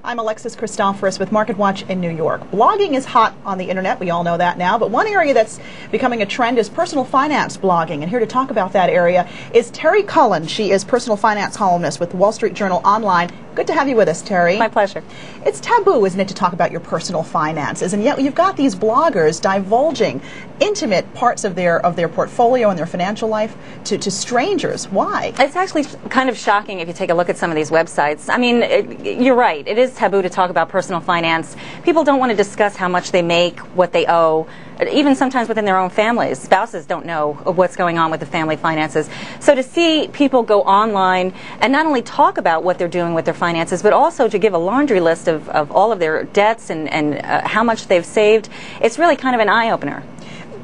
I'm Alexis Christoforous with MarketWatch in New York. Blogging is hot on the internet. We all know that now. But one area that's becoming a trend is personal finance blogging. And here to talk about that area is Terry Cullen. She is personal finance columnist with the Wall Street Journal Online. Good to have you with us, Terry. My pleasure. It's taboo, isn't it, to talk about your personal finances? And yet you've got these bloggers divulging intimate parts of their portfolio and their financial life to strangers. Why? It's actually kind of shocking if you take a look at some of these websites. I mean, you're right. It is taboo to talk about personal finance. People don't want to discuss how much they make, what they owe. Even sometimes within their own families. Spouses don't know what's going on with the family finances. So to see people go online and not only talk about what they're doing with their finances, but also to give a laundry list of all of their debts and how much they've saved, it's really kind of an eye-opener.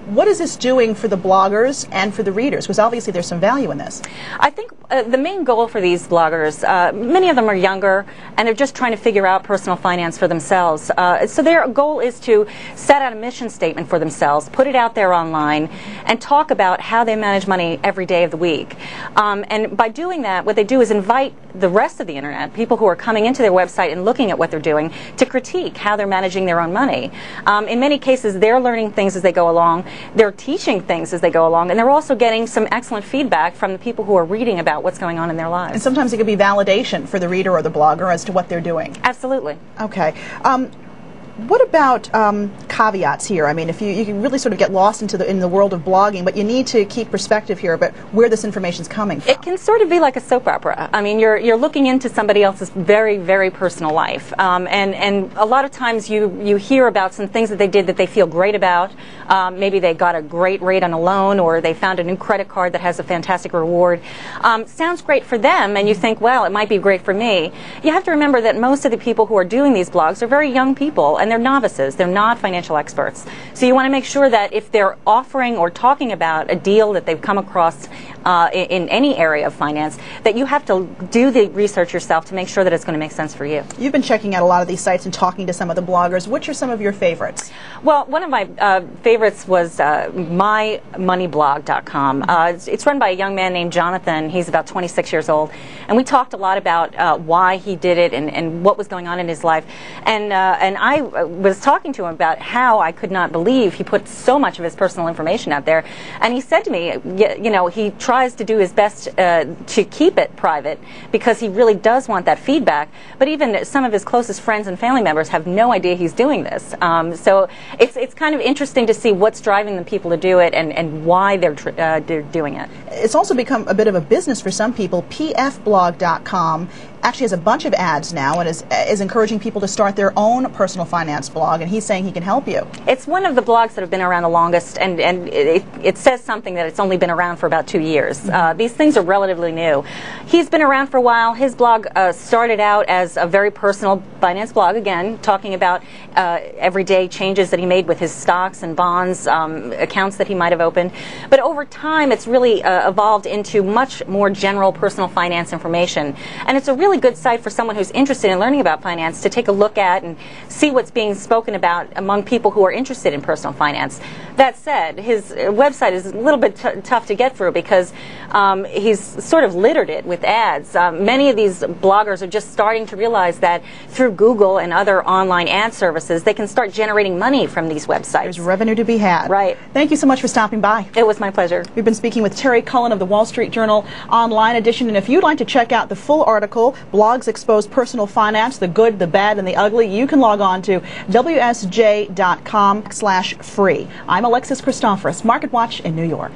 What is this doing for the bloggers and for the readers? Because obviously there's some value in this. I think the main goal for these bloggers, many of them are younger, and they're just trying to figure out personal finance for themselves. So their goal is to set out a mission statement for themselves, put it out there online, and talk about how they manage money every day of the week. And by doing that, what they do is invite the rest of the internet, people who are coming into their website and looking at what they're doing, to critique how they're managing their own money. In many cases, they're learning things as they go along. They're teaching things as they go along, and they're also getting some excellent feedback from the people who are reading about what's going on in their lives. And sometimes it could be validation for the reader or the blogger as to what they're doing. Absolutely. Okay. What about caveats here? I mean, if you can really sort of get lost in the world of blogging, but you need to keep perspective here about where this information is coming from. It can sort of be like a soap opera. I mean, you're looking into somebody else's very, very personal life, and a lot of times you hear about some things that they did that they feel great about. Maybe they got a great rate on a loan, or they found a new credit card that has a fantastic reward. Sounds great for them, and you think, well, it might be great for me. You have to remember that most of the people who are doing these blogs are very young people, and they're novices. They're not financial experts. So you want to make sure that if they're offering or talking about a deal that they've come across in any area of finance, that you have to do the research yourself to make sure that it's going to make sense for you. You've been checking out a lot of these sites and talking to some of the bloggers. Which are some of your favorites? Well, one of my favorites was mymoneyblog.com. It's run by a young man named Jonathan. He's about 26 years old. And we talked a lot about why he did it and what was going on in his life. And I was talking to him about how I could not believe he put so much of his personal information out there. And he said to me, you know, he tries to do his best to keep it private because he really does want that feedback. But even some of his closest friends and family members have no idea he's doing this. So it's kind of interesting to see what's driving the people to do it and why they're doing it. It's also become a bit of a business for some people. pfblog.com actually has a bunch of ads now and is encouraging people to start their own personal finance blog, and he's saying he can help you. It's one of the blogs that have been around the longest, and it says something that it's only been around for about 2 years. These things are relatively new. He's been around for a while. His blog started out as a very personal finance blog, again, talking about everyday changes that he made with his stocks and bonds, accounts that he might have opened. But over time, it's really evolved into much more general personal finance information. And it's a really good site for someone who's interested in learning about finance to take a look at and see what's being spoken about among people who are interested in personal finance. That said, his website is a little bit tough to get through because he's sort of littered it with ads. Many of these bloggers are just starting to realize that through Google and other online ad services, they can start generating money from these websites. There's revenue to be had. Right. Thank you so much for stopping by. It was my pleasure. We've been speaking with Terry Cullen of the Wall Street Journal Online edition, and if you'd like to check out the full article, Blogs Expose Personal Finance, the Good, the Bad, and the Ugly, you can log on to wsj.com/free. I'm Alexis Christoforous, MarketWatch in New York.